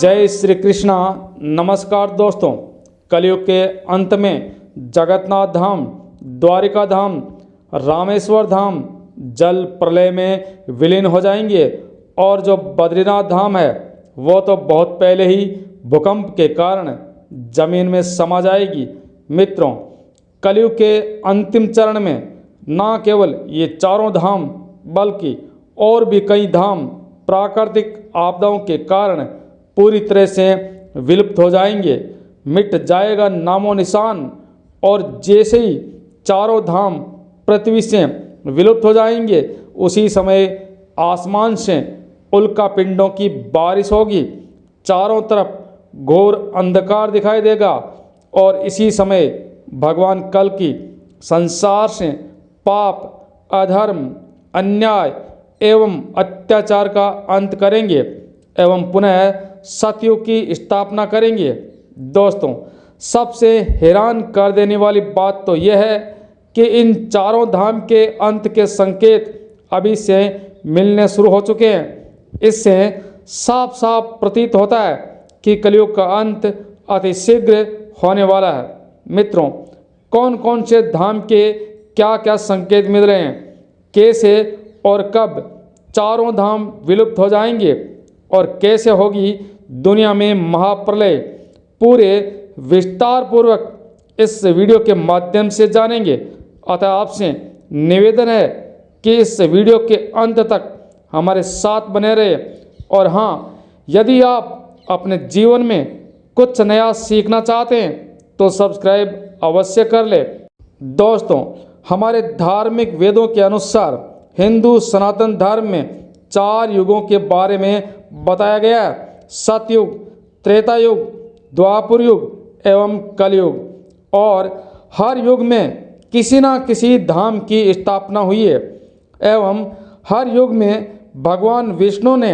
जय श्री कृष्णा। नमस्कार दोस्तों, कलयुग के अंत में जगन्नाथ धाम, द्वारिका धाम, रामेश्वर धाम जल प्रलय में विलीन हो जाएंगे और जो बद्रीनाथ धाम है वो तो बहुत पहले ही भूकंप के कारण जमीन में समा जाएगी। मित्रों, कलयुग के अंतिम चरण में न केवल ये चारों धाम बल्कि और भी कई धाम प्राकृतिक आपदाओं के कारण पूरी तरह से विलुप्त हो जाएंगे, मिट जाएगा नामो निशान। और जैसे ही चारों धाम पृथ्वी से विलुप्त हो जाएंगे उसी समय आसमान से उल्का पिंडों की बारिश होगी, चारों तरफ घोर अंधकार दिखाई देगा और इसी समय भगवान कल की संसार से पाप, अधर्म, अन्याय एवं अत्याचार का अंत करेंगे एवं पुनः सतयुग की स्थापना करेंगे। दोस्तों, सबसे हैरान कर देने वाली बात तो यह है कि इन चारों धाम के अंत के संकेत अभी से मिलने शुरू हो चुके हैं। इससे साफ साफ प्रतीत होता है कि कलयुग का अंत अति शीघ्र होने वाला है। मित्रों, कौन कौन से धाम के क्या क्या संकेत मिल रहे हैं, कैसे और कब चारों धाम विलुप्त हो जाएंगे और कैसे होगी दुनिया में महाप्रलय, पूरे विस्तार पूर्वक इस वीडियो के माध्यम से जानेंगे। अतः आपसे निवेदन है कि इस वीडियो के अंत तक हमारे साथ बने रहे। और हाँ, यदि आप अपने जीवन में कुछ नया सीखना चाहते हैं तो सब्सक्राइब अवश्य कर ले। दोस्तों, हमारे धार्मिक वेदों के अनुसार हिंदू सनातन धर्म में 4 युगों के बारे में बताया गया है: सतयुग, त्रेता युग, द्वापर युग एवं कलयुग। और हर युग में किसी न किसी धाम की स्थापना हुई है एवं हर युग में भगवान विष्णु ने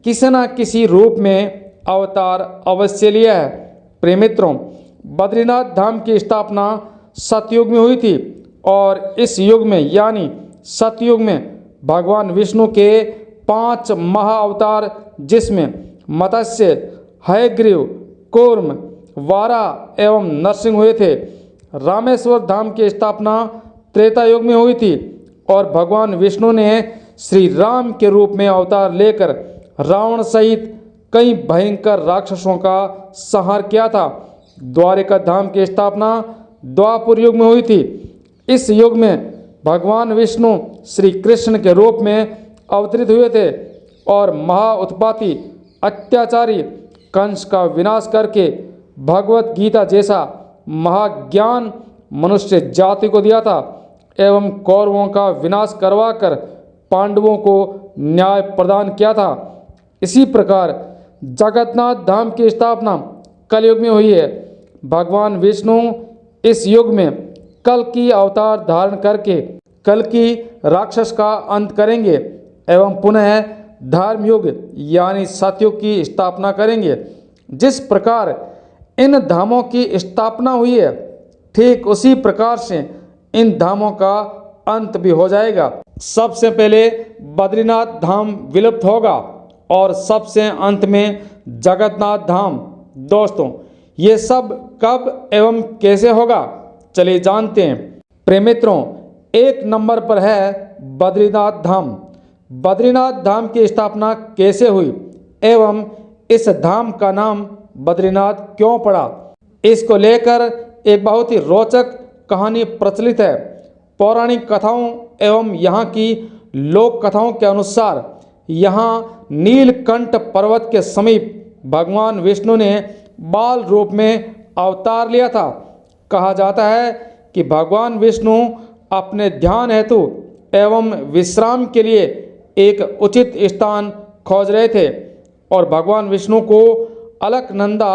किसी न किसी रूप में अवतार अवश्य लिया है। प्रिय मित्रों, बद्रीनाथ धाम की स्थापना सतयुग में हुई थी और इस युग में यानी सतयुग में भगवान विष्णु के 5 महाअवतार जिसमें मत्स्य, हयग्रीव, कूर्म, वाराह एवं नरसिंह हुए थे। रामेश्वर धाम की स्थापना त्रेता युग में हुई थी और भगवान विष्णु ने श्री राम के रूप में अवतार लेकर रावण सहित कई भयंकर राक्षसों का संहार किया था। द्वारिका धाम की स्थापना द्वापर युग में हुई थी। इस युग में भगवान विष्णु श्री कृष्ण के रूप में अवतरित हुए थे और महाउत्पाती अत्याचारी कंस का विनाश करके भगवत गीता जैसा महाज्ञान मनुष्य जाति को दिया था एवं कौरवों का विनाश करवाकर पांडवों को न्याय प्रदान किया था। इसी प्रकार जगन्नाथ धाम की स्थापना कलयुग में हुई है। भगवान विष्णु इस युग में कल की अवतार धारण करके कल की राक्षस का अंत करेंगे एवं पुनः धर्म युग यानी सतयुग की स्थापना करेंगे। जिस प्रकार इन धामों की स्थापना हुई है, ठीक उसी प्रकार से इन धामों का अंत भी हो जाएगा। सबसे पहले बद्रीनाथ धाम विलुप्त होगा और सबसे अंत में जगन्नाथ धाम। दोस्तों, ये सब कब एवं कैसे होगा, चलिए जानते हैं। प्रिय मित्रों, 1 नंबर पर है बद्रीनाथ धाम। बद्रीनाथ धाम की स्थापना कैसे हुई एवं इस धाम का नाम बद्रीनाथ क्यों पड़ा, इसको लेकर एक बहुत ही रोचक कहानी प्रचलित है। पौराणिक कथाओं एवं यहाँ की लोक कथाओं के अनुसार यहाँ नीलकंठ पर्वत के समीप भगवान विष्णु ने बाल रूप में अवतार लिया था। कहा जाता है कि भगवान विष्णु अपने ध्यान हेतु एवं विश्राम के लिए एक उचित स्थान खोज रहे थे और भगवान विष्णु को अलकनंदा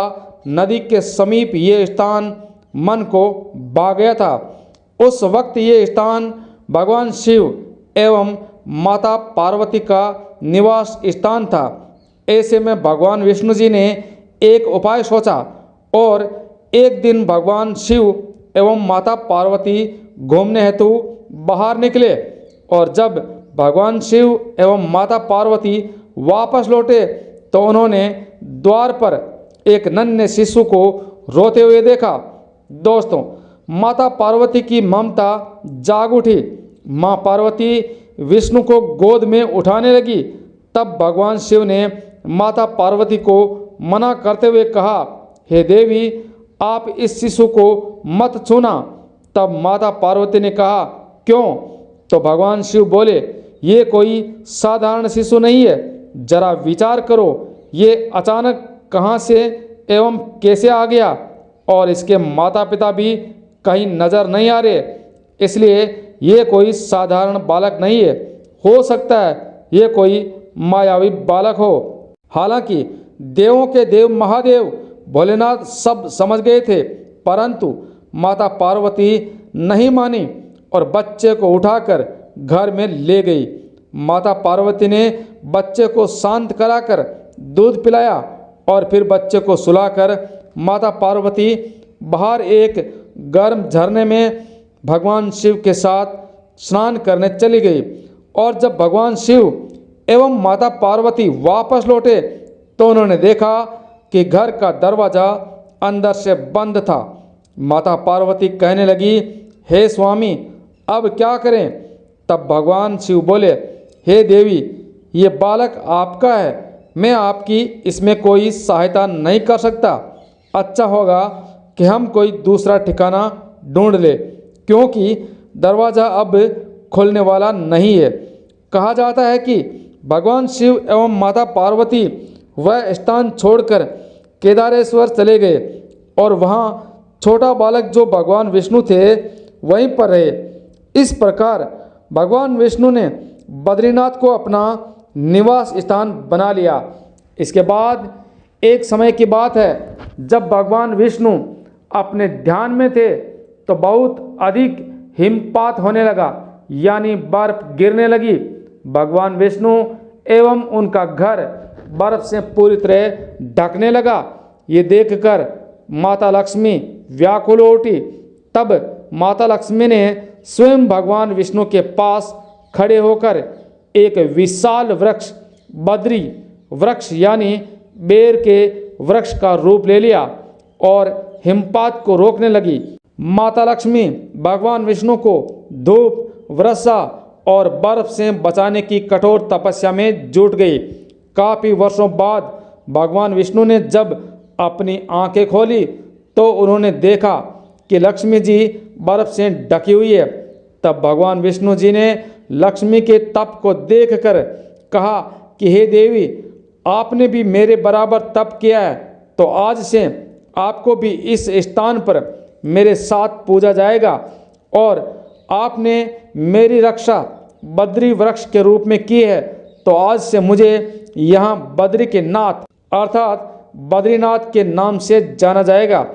नदी के समीप ये स्थान मन को भा गया था। उस वक्त ये स्थान भगवान शिव एवं माता पार्वती का निवास स्थान था। ऐसे में भगवान विष्णु जी ने एक उपाय सोचा और एक दिन भगवान शिव एवं माता पार्वती घूमने हेतु बाहर निकले और जब भगवान शिव एवं माता पार्वती वापस लौटे तो उन्होंने द्वार पर एक नन्हे शिशु को रोते हुए देखा। दोस्तों, माता पार्वती की ममता जाग उठी। माँ पार्वती विष्णु को गोद में उठाने लगी। तब भगवान शिव ने माता पार्वती को मना करते हुए कहा, हे देवी, आप इस शिशु को मत छूना। तब माता पार्वती ने कहा, क्यों? तो भगवान शिव बोले, ये कोई साधारण शिशु नहीं है। जरा विचार करो, ये अचानक कहाँ से एवं कैसे आ गया, और इसके माता पिता भी कहीं नजर नहीं आ रहे, इसलिए ये कोई साधारण बालक नहीं है। हो सकता है ये कोई मायावी बालक हो। हालांकि देवों के देव महादेव भोलेनाथ सब समझ गए थे, परंतु माता पार्वती नहीं मानी और बच्चे को उठाकर घर में ले गई। माता पार्वती ने बच्चे को शांत कराकर दूध पिलाया और फिर बच्चे को सुलाकर माता पार्वती बाहर एक गर्म झरने में भगवान शिव के साथ स्नान करने चली गई। और जब भगवान शिव एवं माता पार्वती वापस लौटे तो उन्होंने देखा कि घर का दरवाज़ा अंदर से बंद था। माता पार्वती कहने लगी, हे स्वामी, अब क्या करें? तब भगवान शिव बोले, हे देवी, ये बालक आपका है, मैं आपकी इसमें कोई सहायता नहीं कर सकता। अच्छा होगा कि हम कोई दूसरा ठिकाना ढूंढ ले, क्योंकि दरवाज़ा अब खुलने वाला नहीं है। कहा जाता है कि भगवान शिव एवं माता पार्वती वह स्थान छोड़कर केदारेश्वर चले गए और वहाँ छोटा बालक जो भगवान विष्णु थे वहीं पर रहे। इस प्रकार भगवान विष्णु ने बद्रीनाथ को अपना निवास स्थान बना लिया। इसके बाद एक समय की बात है, जब भगवान विष्णु अपने ध्यान में थे तो बहुत अधिक हिमपात होने लगा, यानी बर्फ गिरने लगी। भगवान विष्णु एवं उनका घर बर्फ से पूरी तरह ढकने लगा। ये देखकर माता लक्ष्मी व्याकुल हो उठी। तब माता लक्ष्मी ने स्वयं भगवान विष्णु के पास खड़े होकर एक विशाल वृक्ष, बद्री वृक्ष यानी बेर के वृक्ष का रूप ले लिया और हिमपात को रोकने लगी। माता लक्ष्मी भगवान विष्णु को धूप, वर्षा और बर्फ से बचाने की कठोर तपस्या में जुट गई। काफ़ी वर्षों बाद भगवान विष्णु ने जब अपनी आंखें खोली तो उन्होंने देखा कि लक्ष्मी जी बर्फ से ढकी हुई है। तब भगवान विष्णु जी ने लक्ष्मी के तप को देखकर कहा कि हे देवी, आपने भी मेरे बराबर तप किया है, तो आज से आपको भी इस स्थान पर मेरे साथ पूजा जाएगा। और आपने मेरी रक्षा बद्री वृक्ष के रूप में की है, तो आज से मुझे यहाँ बद्री के नाथ अर्थात बद्रीनाथ के नाम से जाना जाएगा।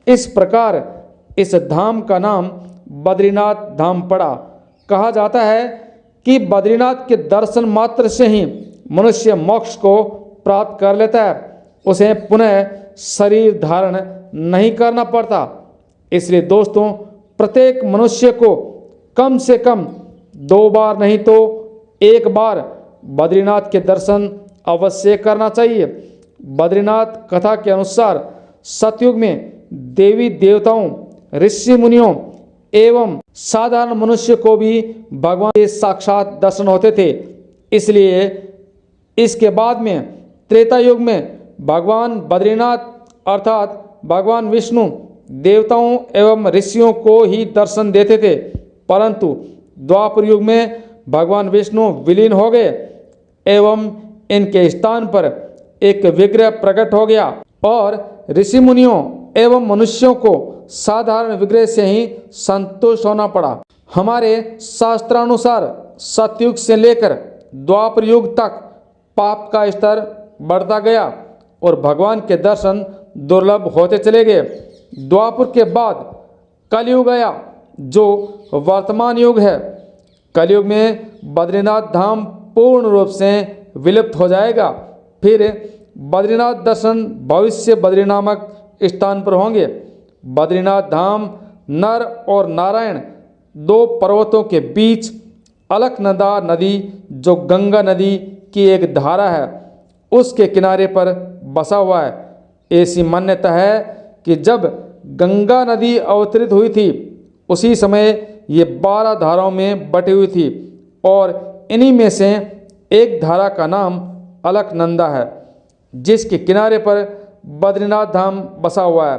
इस प्रकार इस धाम का नाम बद्रीनाथ धाम पड़ा। कहा जाता है कि बद्रीनाथ के दर्शन मात्र से ही मनुष्य मोक्ष को प्राप्त कर लेता है, उसे पुनः शरीर धारण नहीं करना पड़ता। इसलिए दोस्तों, प्रत्येक मनुष्य को कम से कम 2 बार नहीं तो 1 बार बद्रीनाथ के दर्शन अवश्य करना चाहिए। बद्रीनाथ कथा के अनुसार सतयुग में देवी देवताओं, ऋषि मुनियों एवं साधारण मनुष्य को भी भगवान के साक्षात दर्शन होते थे। इसलिए इसके बाद में त्रेता युग में भगवान बद्रीनाथ अर्थात भगवान विष्णु देवताओं एवं ऋषियों को ही दर्शन देते थे, परंतु द्वापर युग में भगवान विष्णु विलीन हो गए एवं इनके स्थान पर एक विग्रह प्रकट हो गया और ऋषि मुनियों एवं मनुष्यों को साधारण विग्रह से ही संतुष्ट होना पड़ा। हमारे शास्त्रानुसार सतयुग से लेकर द्वापर युग तक पाप का स्तर बढ़ता गया और भगवान के दर्शन दुर्लभ होते चले गए। द्वापर के बाद कलयुग आया, जो वर्तमान युग है। कलयुग में बद्रीनाथ धाम पूर्ण रूप से विलुप्त हो जाएगा। फिर बद्रीनाथ दर्शन भविष्य बद्री नामक स्थान पर होंगे। बद्रीनाथ धाम नर और नारायण 2 पर्वतों के बीच अलकनंदा नदी, जो गंगा नदी की एक धारा है, उसके किनारे पर बसा हुआ है। ऐसी मान्यता है कि जब गंगा नदी अवतरित हुई थी उसी समय ये 12 धाराओं में बटी हुई थी और इन्हीं में से एक धारा का नाम अलकनंदा है, जिसके किनारे पर बद्रीनाथ धाम बसा हुआ है।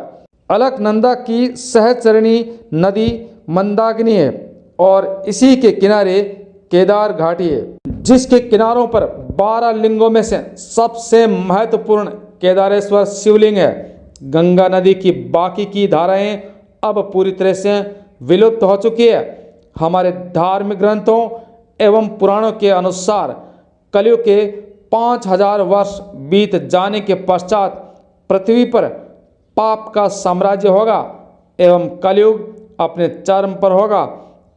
अलकनंदा की सहचरणी नदी मंदाकिनी है और इसी के किनारे केदार घाटी है, जिसके किनारों पर 12 लिंगों में से सबसे महत्वपूर्ण केदारेश्वर शिवलिंग है। गंगा नदी की बाकी की धाराएं अब पूरी तरह से विलुप्त हो चुकी है। हमारे धार्मिक ग्रंथों एवं पुराणों के अनुसार कलयुग के 5000 वर्ष बीत जाने के पश्चात पृथ्वी पर पाप का साम्राज्य होगा एवं कलयुग अपने चरम पर होगा।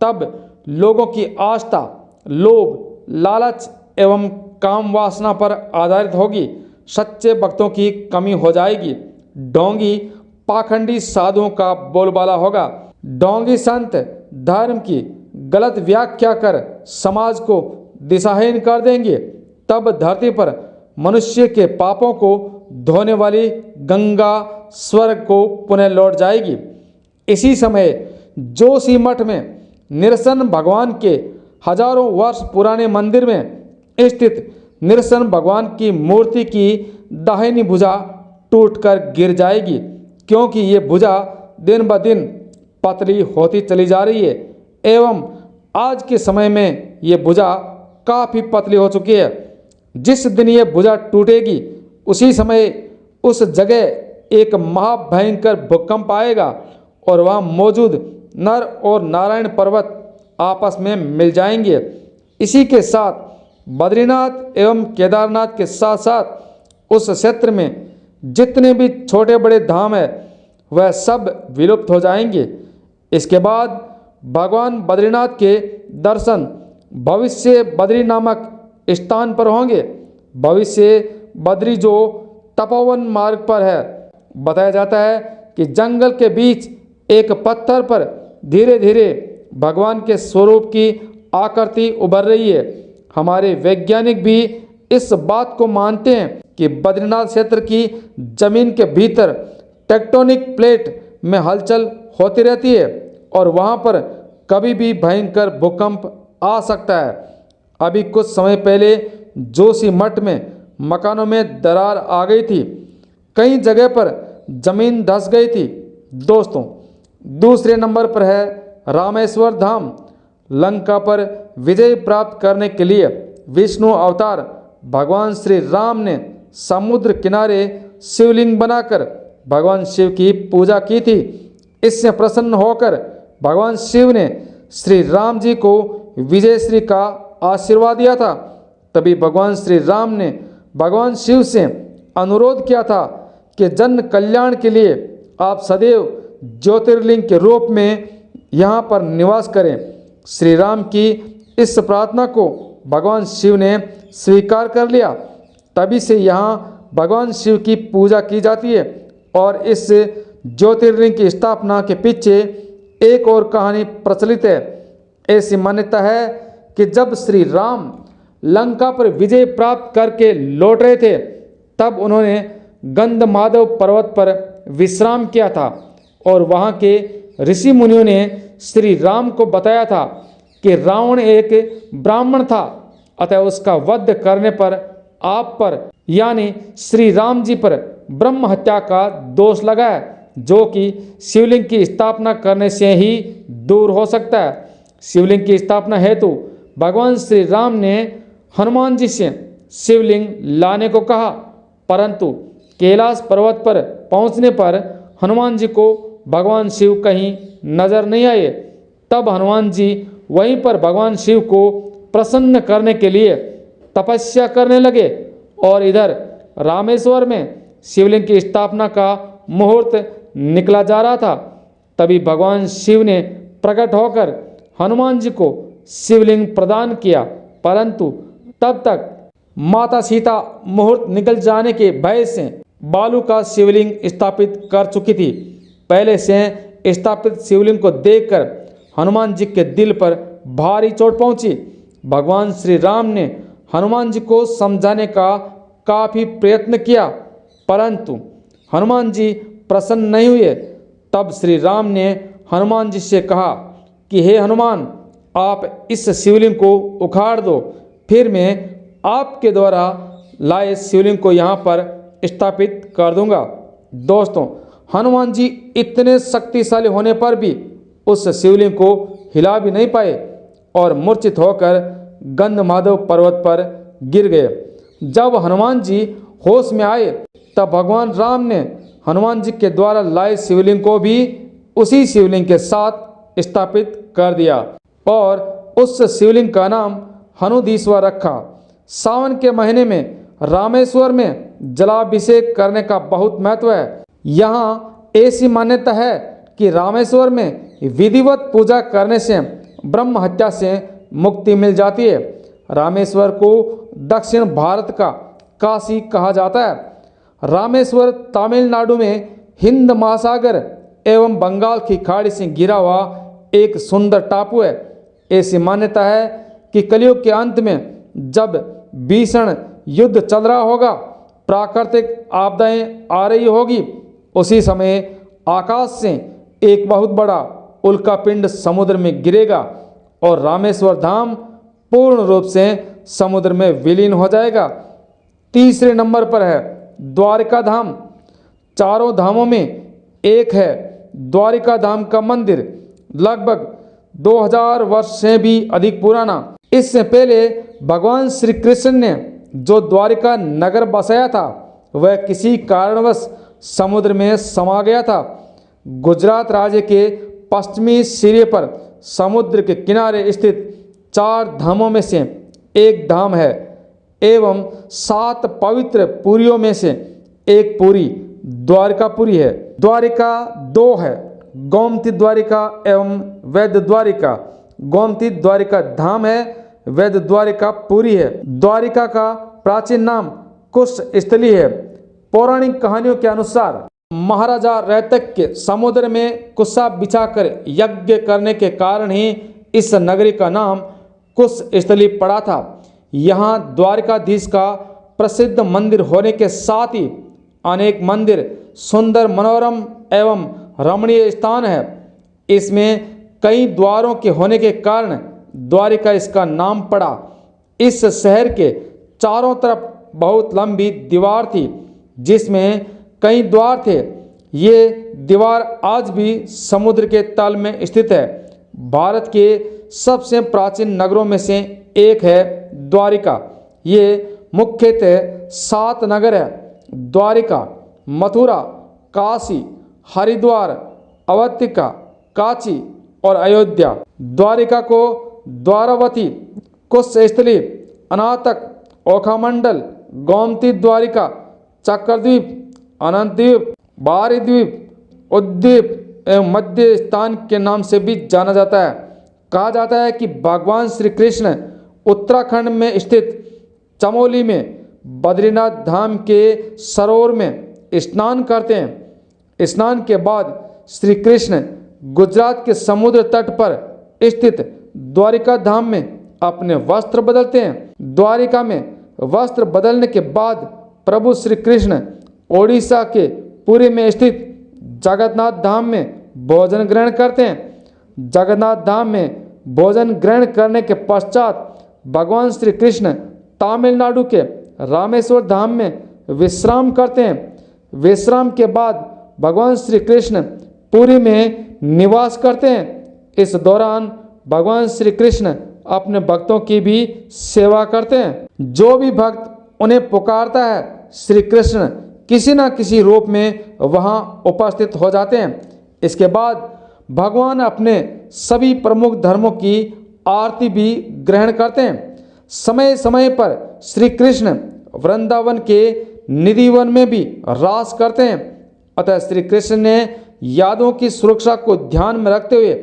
तब लोगों की आस्था लोभ, लालच एवं काम वासना पर आधारित होगी। सच्चे भक्तों की कमी हो जाएगी। ढोंगी पाखंडी साधुओं का बोलबाला होगा। ढोंगी संत धर्म की गलत व्याख्या कर समाज को दिशाहीन कर देंगे। तब धरती पर मनुष्य के पापों को धोने वाली गंगा स्वर्ग को पुनः लौट जाएगी। इसी समय जोशी मठ में निरसन भगवान के हजारों वर्ष पुराने मंदिर में स्थित निरसन भगवान की मूर्ति की दाहिनी भुजा टूटकर गिर जाएगी, क्योंकि ये भुजा दिन ब दिन पतली होती चली जा रही है एवं आज के समय में ये भुजा काफ़ी पतली हो चुकी है। जिस दिन ये भुजा टूटेगी उसी समय उस जगह एक महाभयंकर भूकंप आएगा और वहाँ मौजूद नर और नारायण पर्वत आपस में मिल जाएंगे। इसी के साथ बद्रीनाथ एवं केदारनाथ के साथ साथ उस क्षेत्र में जितने भी छोटे बड़े धाम है वह सब विलुप्त हो जाएंगे। इसके बाद भगवान बद्रीनाथ के दर्शन भविष्य बद्री नामक स्थान पर होंगे। भविष्य बद्री जो तपोवन मार्ग पर है। बताया जाता है कि जंगल के बीच एक पत्थर पर धीरे धीरे भगवान के स्वरूप की आकृति उभर रही है। हमारे वैज्ञानिक भी इस बात को मानते हैं कि बद्रीनाथ क्षेत्र की जमीन के भीतर टेक्टोनिक प्लेट में हलचल होती रहती है और वहाँ पर कभी भी भयंकर भूकंप आ सकता है। अभी कुछ समय पहले जोशी मठ में मकानों में दरार आ गई थी। कई जगह पर जमीन धंस गई थी। दोस्तों, दूसरे नंबर पर है रामेश्वर धाम। लंका पर विजय प्राप्त करने के लिए विष्णु अवतार भगवान श्री राम ने समुद्र किनारे शिवलिंग बनाकर भगवान शिव की पूजा की थी। इससे प्रसन्न होकर भगवान शिव ने श्री राम जी को विजयश्री का आशीर्वाद दिया था। तभी भगवान श्री राम ने भगवान शिव से अनुरोध किया था कि जन कल्याण के लिए आप सदैव ज्योतिर्लिंग के रूप में यहाँ पर निवास करें। श्री राम की इस प्रार्थना को भगवान शिव ने स्वीकार कर लिया। तभी से यहाँ भगवान शिव की पूजा की जाती है और इस ज्योतिर्लिंग की स्थापना के पीछे एक और कहानी प्रचलित है। ऐसी मान्यता है कि जब श्री राम लंका पर विजय प्राप्त करके लौट रहे थे तब उन्होंने गंधमाधव पर्वत पर विश्राम किया था और वहाँ के ऋषि मुनियों ने श्री राम को बताया था कि रावण एक ब्राह्मण था, अतः उसका वध करने पर आप पर यानी श्री राम जी पर ब्रह्म हत्या का दोष लगा है, जो कि शिवलिंग की स्थापना करने से ही दूर हो सकता है। शिवलिंग की स्थापना हेतु भगवान श्री राम ने हनुमान जी से शिवलिंग लाने को कहा, परंतु कैलाश पर्वत पर पहुंचने पर हनुमान जी को भगवान शिव कहीं नजर नहीं आए। तब हनुमान जी वहीं पर भगवान शिव को प्रसन्न करने के लिए तपस्या करने लगे और इधर रामेश्वर में शिवलिंग की स्थापना का मुहूर्त निकला जा रहा था। तभी भगवान शिव ने प्रकट होकर हनुमान जी को शिवलिंग प्रदान किया, परंतु तब तक माता सीता मुहूर्त निकल जाने के भय से बालू का शिवलिंग स्थापित कर चुकी थी। पहले से स्थापित शिवलिंग को देखकर हनुमान जी के दिल पर भारी चोट पहुंची। भगवान श्री राम ने हनुमान जी को समझाने का काफ़ी प्रयत्न किया, परंतु हनुमान जी प्रसन्न नहीं हुए। तब श्री राम ने हनुमान जी से कहा कि हे हनुमान, आप इस शिवलिंग को उखाड़ दो, फिर मैं आपके द्वारा लाए शिवलिंग को यहाँ पर स्थापित कर दूंगा। दोस्तों, हनुमान जी इतने शक्तिशाली होने पर भी उस शिवलिंग को हिला भी नहीं पाए और मूर्छित होकर गंधमाधव पर्वत पर गिर गए। जब हनुमान जी होश में आए तब भगवान राम ने हनुमान जी के द्वारा लाए शिवलिंग को भी उसी शिवलिंग के साथ स्थापित कर दिया और उस शिवलिंग का नाम हनुदीश्वर रखा। सावन के महीने में रामेश्वर में जलाभिषेक करने का बहुत महत्व है। यहाँ ऐसी मान्यता है कि रामेश्वर में विधिवत पूजा करने से ब्रह्म हत्या से मुक्ति मिल जाती है। रामेश्वर को दक्षिण भारत का काशी कहा जाता है। रामेश्वर तमिलनाडु में हिंद महासागर एवं बंगाल की खाड़ी से घिरा हुआ एक सुंदर टापू है। ऐसी मान्यता है कि कलयुग के अंत में जब भीषण युद्ध चल रहा होगा, प्राकृतिक आपदाएं आ रही होगी, उसी समय आकाश से एक बहुत बड़ा उल्कापिंड समुद्र में गिरेगा और रामेश्वर धाम पूर्ण रूप से समुद्र में विलीन हो जाएगा। तीसरे नंबर पर है द्वारिका धाम। चारों धामों में एक है द्वारिका धाम का मंदिर, लगभग 2000 वर्ष से भी अधिक पुराना। इससे पहले भगवान श्री कृष्ण ने जो द्वारिका नगर बसाया था वह किसी कारणवश समुद्र में समा गया था। गुजरात राज्य के पश्चिमी सिरे पर समुद्र के किनारे स्थित 4 धामों में से एक धाम है एवं 7 पवित्र पुरियों में से एक पुरी द्वारिकापुरी है। द्वारिका 2 है, गोमती द्वारिका एवं वैद्य द्वारिका। गोमती द्वारिका धाम है, वैद्य द्वारिका पुरी है। द्वारिका का प्राचीन नाम कुश स्थली है। पौराणिक कहानियों के अनुसार महाराजा रैतक के समुद्र में कुशा बिछाकर यज्ञ करने के कारण ही इस नगरी का नाम कुश स्थली पड़ा था। यहाँ द्वारिकाधीश का प्रसिद्ध मंदिर होने के साथ ही अनेक मंदिर, सुंदर, मनोरम एवं रमणीय स्थान है। इसमें कई द्वारों के होने के कारण द्वारिका इसका नाम पड़ा। इस शहर के चारों तरफ बहुत लंबी दीवार थी जिसमें कई द्वार थे। ये दीवार आज भी समुद्र के तल में स्थित है। भारत के सबसे प्राचीन नगरों में से एक है द्वारिका। ये मुख्यतः 7 नगर है: द्वारिका, मथुरा, काशी, हरिद्वार, अवंतिका, कांची और अयोध्या। द्वारिका को द्वारावती, कुशस्थली, अनातक, ओखामंडल, गोमती द्वारिका, चक्रद्वीप, अनंतद्वीप, बारीद्वीप, उद्वीप एवं मध्य स्थान के नाम से भी जाना जाता है। कहा जाता है कि भगवान श्री कृष्ण उत्तराखंड में स्थित चमोली में बद्रीनाथ धाम के सरोवर में स्नान करते हैं। स्नान के बाद श्री कृष्ण गुजरात के समुद्र तट पर स्थित द्वारिका धाम में अपने वस्त्र बदलते हैं। द्वारिका में वस्त्र बदलने के बाद प्रभु श्री कृष्ण ओडिशा के पुरी में स्थित जगन्नाथ धाम में भोजन ग्रहण करते हैं। जगन्नाथ धाम में भोजन ग्रहण करने के पश्चात भगवान श्री कृष्ण तमिलनाडु के रामेश्वर धाम में विश्राम करते हैं। विश्राम के बाद भगवान श्री कृष्ण पुरी में निवास करते हैं। इस दौरान भगवान श्री कृष्ण अपने भक्तों की भी सेवा करते हैं। जो भी भक्त उन्हें पुकारता है, श्री कृष्ण किसी न किसी रूप में वहां उपस्थित हो जाते हैं। इसके बाद भगवान अपने सभी प्रमुख धर्मों की आरती भी ग्रहण करते हैं। समय समय पर श्री कृष्ण वृंदावन के निधिवन में भी रास करते हैं। अतः श्री कृष्ण ने यादवों की सुरक्षा को ध्यान में रखते हुए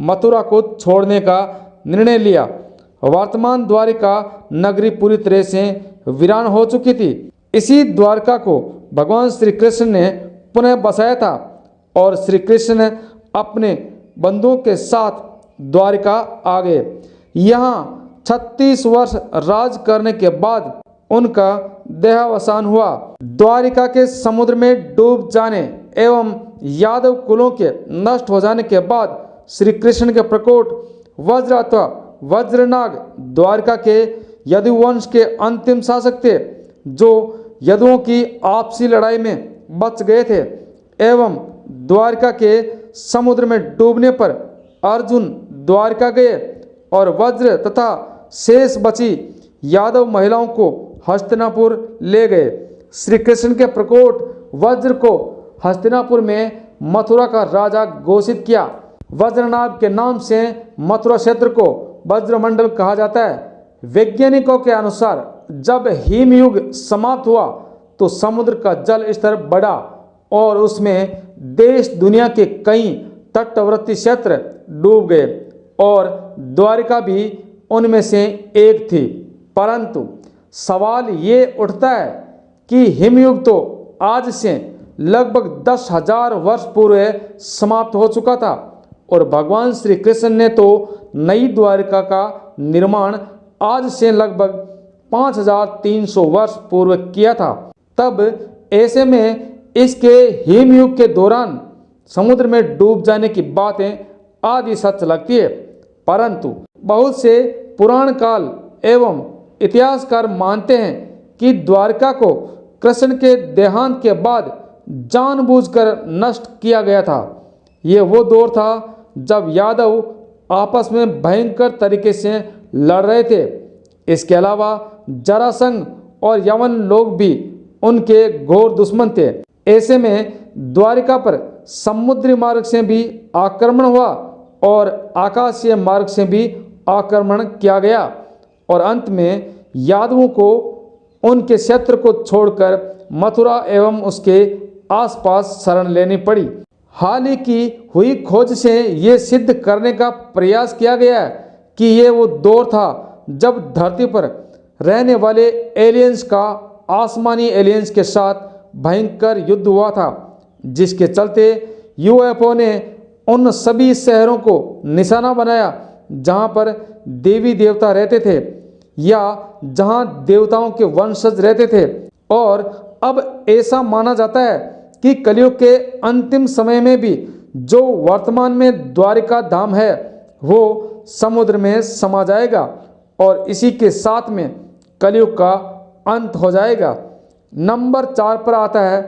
मथुरा को छोड़ने का निर्णय लिया। वर्तमान द्वारिका नगरी पूरी तरह से वीरान हो चुकी थी। इसी द्वारका को भगवान श्री कृष्ण ने पुनः बसाया था और श्री कृष्ण अपने बंधुओं के साथ द्वारिका आ गए। यहाँ 36 वर्ष राज करने के बाद उनका देहावसान हुआ। द्वारिका के समुद्र में डूब जाने एवं यादव कुलों के नष्ट हो जाने के बाद श्री कृष्ण के प्रकोट वज्र अथवा वज्रनाग द्वारिका के यदुवंश के अंतिम शासक थे, जो यदुओं की आपसी लड़ाई में बच गए थे एवं द्वारिका के समुद्र में डूबने पर अर्जुन द्वारिका गए और वज्र तथा शेष बची यादव महिलाओं को हस्तिनापुर ले गए। श्री कृष्ण के प्रकोट वज्र को हस्तिनापुर में मथुरा का राजा घोषित किया। वज्रनाभ के नाम से मथुरा क्षेत्र को वज्रमंडल कहा जाता है। वैज्ञानिकों के अनुसार जब हिमयुग समाप्त हुआ तो समुद्र का जल स्तर बढ़ा और उसमें देश दुनिया के कई तटवर्ती क्षेत्र डूब गए और द्वारिका भी उनमें से एक थी। परंतु सवाल ये उठता है कि हिमयुग तो आज से लगभग 10,000 वर्ष पूर्व समाप्त हो चुका था और भगवान श्री कृष्ण ने तो नई द्वारिका का निर्माण आज से लगभग 5,300 वर्ष पूर्व किया था। तब ऐसे में इसके हिमयुग के दौरान समुद्र में डूब जाने की बातें आदि सच लगती है, परंतु बहुत से पुराण काल एवं इतिहासकार मानते हैं कि द्वारिका को कृष्ण के देहांत के बाद जानबूझकर नष्ट किया गया था। ये वो दौर था जब यादव आपस में भयंकर तरीके से लड़ रहे थे। इसके अलावा जरासंध और यवन लोग भी उनके घोर दुश्मन थे। ऐसे में द्वारिका पर समुद्री मार्ग से भी आक्रमण हुआ और आकाशीय मार्ग से भी आक्रमण किया गया और अंत में यादवों को उनके क्षेत्र को छोड़कर मथुरा एवं उसके आसपास शरण लेनी पड़ी। हाल ही की हुई खोज से ये सिद्ध करने का प्रयास किया गया है कि ये वो दौर था जब धरती पर रहने वाले एलियंस का आसमानी एलियंस के साथ भयंकर युद्ध हुआ था, जिसके चलते यूएफओ ने उन सभी शहरों को निशाना बनाया जहां पर देवी देवता रहते थे या जहां देवताओं के वंशज रहते थे। और अब ऐसा माना जाता है कि कलयुग के अंतिम समय में भी जो वर्तमान में द्वारिका धाम है वो समुद्र में समा जाएगा और इसी के साथ में कलयुग का अंत हो जाएगा। नंबर 4 पर आता है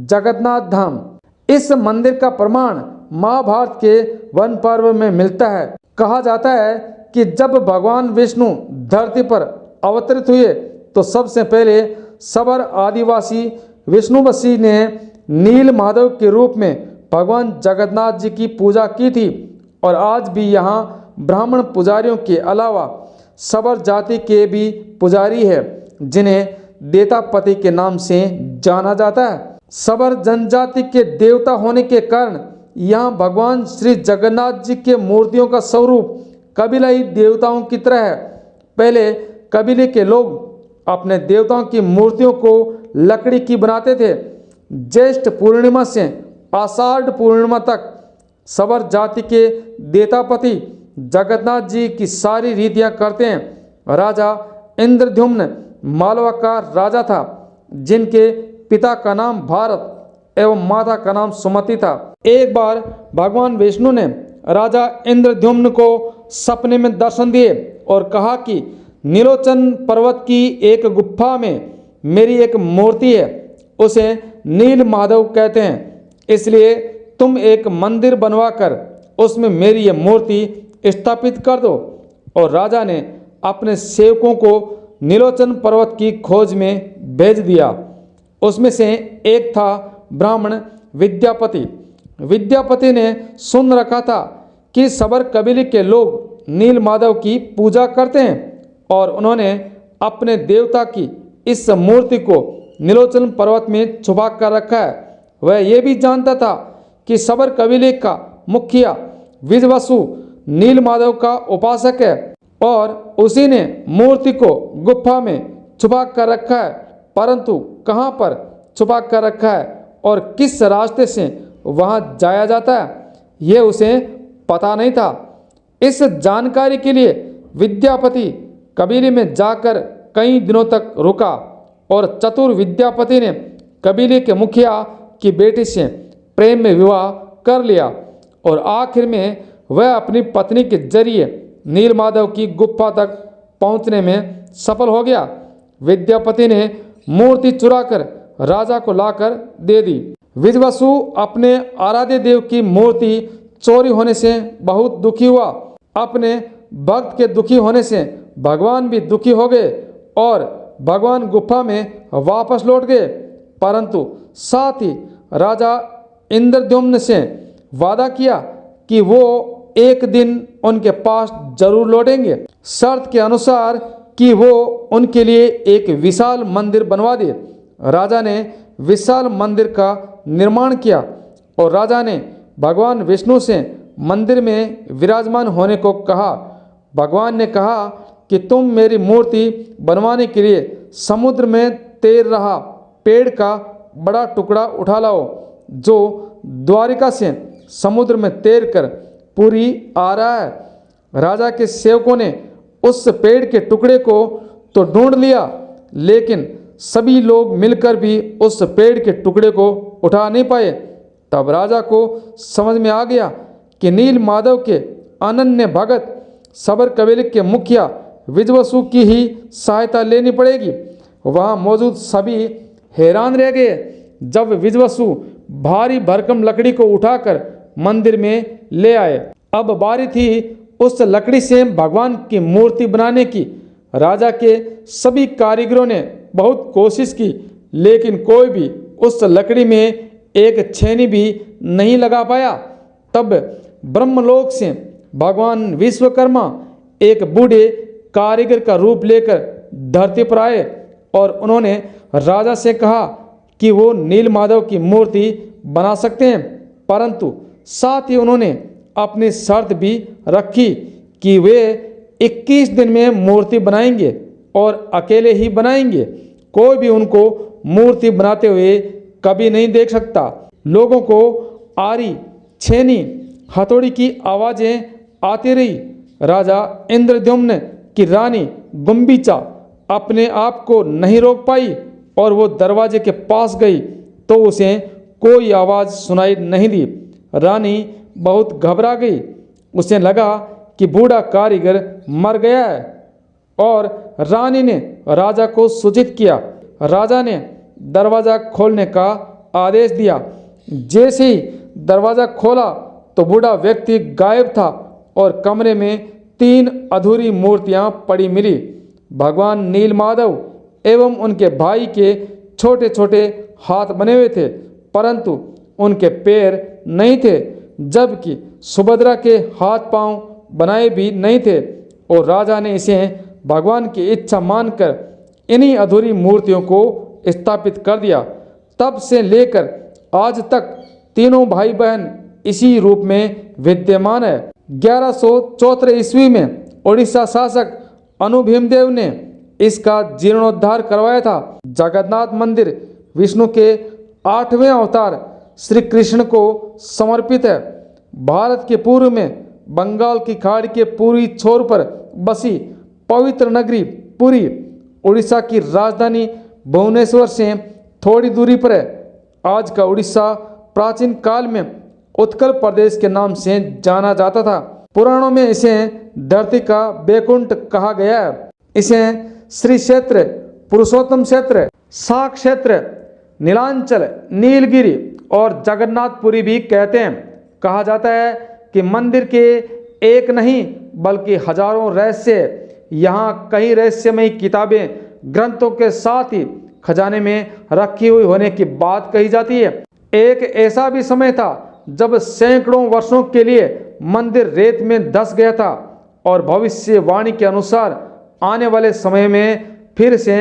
जगन्नाथ धाम। इस मंदिर का प्रमाण महाभारत के वन पर्व में मिलता है। कहा जाता है कि जब भगवान विष्णु धरती पर अवतरित हुए तो सबसे पहले सबर आदिवासी विष्णुवशी ने नील माधव के रूप में भगवान जगन्नाथ जी की पूजा की थी और आज भी यहाँ ब्राह्मण पुजारियों के अलावा सबर जाति के भी पुजारी है जिन्हें देवतापति के नाम से जाना जाता है। सबर जनजाति के देवता होने के कारण यहाँ भगवान श्री जगन्नाथ जी के मूर्तियों का स्वरूप कबीलाई देवताओं की तरह है। पहले कबीले के लोग अपने देवताओं की मूर्तियों को लकड़ी की बनाते थे। ज्येष्ठ पूर्णिमा से आषाढ़ पूर्णिमा तक सबर जाति के देवतापति जगन्नाथ जी की सारी रीतियां करते हैं। राजा इंद्रद्युम्न मालवा का राजा था, जिनके पिता का नाम भारत एवं माता का नाम सुमति था। एक बार भगवान विष्णु ने राजा इंद्रद्युम्न को सपने में दर्शन दिए और कहा कि नीलोचन पर्वत की एक गुफा में मेरी एक मूर्ति है, उसे नील माधव कहते हैं, इसलिए तुम एक मंदिर बनवाकर उसमें मेरी ये मूर्ति स्थापित कर दो। और राजा ने अपने सेवकों को नीलोचन पर्वत की खोज में भेज दिया। उसमें से एक था ब्राह्मण विद्यापति। विद्यापति ने सुन रखा था कि सबर कबीले के लोग नील माधव की पूजा करते हैं और उन्होंने अपने देवता की इस मूर्ति को नीलोचन पर्वत में छुपा कर रखा है। वह यह भी जानता था कि सबर कबीले का मुखिया विजवसु नील माधव का उपासक है और उसी ने मूर्ति को गुफा में छुपा कर रखा है, परंतु कहाँ पर छुपा कर रखा है और किस रास्ते से वहाँ जाया जाता है यह उसे पता नहीं था। इस जानकारी के लिए विद्यापति कबीले में जाकर कई दिनों तक रुका और चतुर विद्यापति ने कबीले के मुखिया की बेटी से प्रेम में विवाह कर लिया और आखिर में वह अपनी पत्नी के जरिए नीलमाधव की गुफा तक पहुंचने में सफल हो गया। विद्यापति ने मूर्ति चुराकर राजा को लाकर दे दी। विजवसु अपने आराध्य देव की मूर्ति चोरी होने से बहुत दुखी हुआ। अपने भक्त के दुखी होने से भगवान भी दुखी हो गए और भगवान गुफा में वापस लौट गए, परंतु साथ ही राजा इंद्रद्युम्न से वादा किया कि वो एक दिन उनके पास जरूर लौटेंगे, शर्त के अनुसार कि वो उनके लिए एक विशाल मंदिर बनवा दे। राजा ने विशाल मंदिर का निर्माण किया और राजा ने भगवान विष्णु से मंदिर में विराजमान होने को कहा। भगवान ने कहा कि तुम मेरी मूर्ति बनवाने के लिए समुद्र में तैर रहा पेड़ का बड़ा टुकड़ा उठा लाओ, जो द्वारिका से समुद्र में तैर कर पुरी आ रहा है। राजा के सेवकों ने उस पेड़ के टुकड़े को तो ढूंढ लिया, लेकिन सभी लोग मिलकर भी उस पेड़ के टुकड़े को उठा नहीं पाए। तब राजा को समझ में आ गया कि नीलमाधव के अनन्य भगत सबर कबीले के मुखिया विजवसु की ही सहायता लेनी पड़ेगी। वहाँ मौजूद सभी हैरान रह गए जब विजवसु भारी भरकम लकड़ी को उठाकर मंदिर में ले आए। अब बारी थी उस लकड़ी से भगवान की मूर्ति बनाने की। राजा के सभी कारीगरों ने बहुत कोशिश की, लेकिन कोई भी उस लकड़ी में एक छेनी भी नहीं लगा पाया। तब ब्रह्मलोक से भगवान विश्वकर्मा एक बूढ़े कारीगर का रूप लेकर धरती पर आए और उन्होंने राजा से कहा कि वो नीलमाधव की मूर्ति बना सकते हैं, परंतु साथ ही उन्होंने अपनी शर्त भी रखी कि वे 21 दिन में मूर्ति बनाएंगे और अकेले ही बनाएंगे। कोई भी उनको मूर्ति बनाते हुए कभी नहीं देख सकता। लोगों को आरी, छेनी, हथौड़ी की आवाज़ें आती रही। राजा इंद्रद्युम्न की रानी गुम्बीचा अपने आप को नहीं रोक पाई और वो दरवाजे के पास गई तो उसे कोई आवाज़ सुनाई नहीं दी। रानी बहुत घबरा गई। उसे लगा कि बूढ़ा कारीगर मर गया है और रानी ने राजा को सूचित किया। राजा ने दरवाज़ा खोलने का आदेश दिया। जैसे ही दरवाज़ा खोला तो बूढ़ा व्यक्ति गायब था और कमरे में 3 अधूरी मूर्तियां पड़ी मिली। भगवान नीलमाधव एवं उनके भाई के छोटे छोटे हाथ बने हुए थे, परंतु उनके पैर नहीं थे, जबकि सुभद्रा के हाथ पांव बनाए भी नहीं थे। और राजा ने इसे भगवान की इच्छा मानकर इन्हीं अधूरी मूर्तियों को स्थापित कर दिया। तब से लेकर आज तक तीनों भाई बहन इसी रूप में विद्यमान है। 1174 ईस्वी में उड़ीसा शासक अनुभीमदेव ने इसका जीर्णोद्धार करवाया था। जगन्नाथ मंदिर विष्णु के 8वें अवतार श्री कृष्ण को समर्पित है। भारत के पूर्व में बंगाल की खाड़ी के पूर्वी छोर पर बसी पवित्र नगरी पुरी उड़ीसा की राजधानी भुवनेश्वर से थोड़ी दूरी पर है। आज का उड़ीसा प्राचीन काल में उत्कल प्रदेश के नाम से जाना जाता था। पुराणों में इसे धरती का बैकुंठ कहा गया है। इसे श्री क्षेत्र, पुरुषोत्तम क्षेत्र, शाक क्षेत्र, नीलांचल, नीलगिरी और जगन्नाथपुरी भी कहते हैं। कहा जाता है कि मंदिर के एक नहीं बल्कि हजारों रहस्य, यहाँ कई रहस्यमयी किताबें, ग्रंथों के साथ ही खजाने में रखी हुई होने की बात कही जाती है। एक ऐसा भी समय था जब सैकड़ों वर्षों के लिए मंदिर रेत में धंस गया था और भविष्यवाणी के अनुसार आने वाले समय में फिर से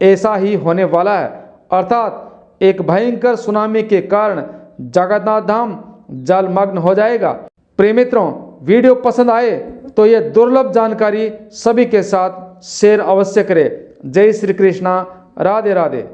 ऐसा ही होने वाला है, अर्थात एक भयंकर सुनामी के कारण जगन्नाथ धाम जलमग्न हो जाएगा। प्रिय मित्रों, वीडियो पसंद आए तो यह दुर्लभ जानकारी सभी के साथ शेयर अवश्य करें। जय श्री कृष्णा, राधे राधे।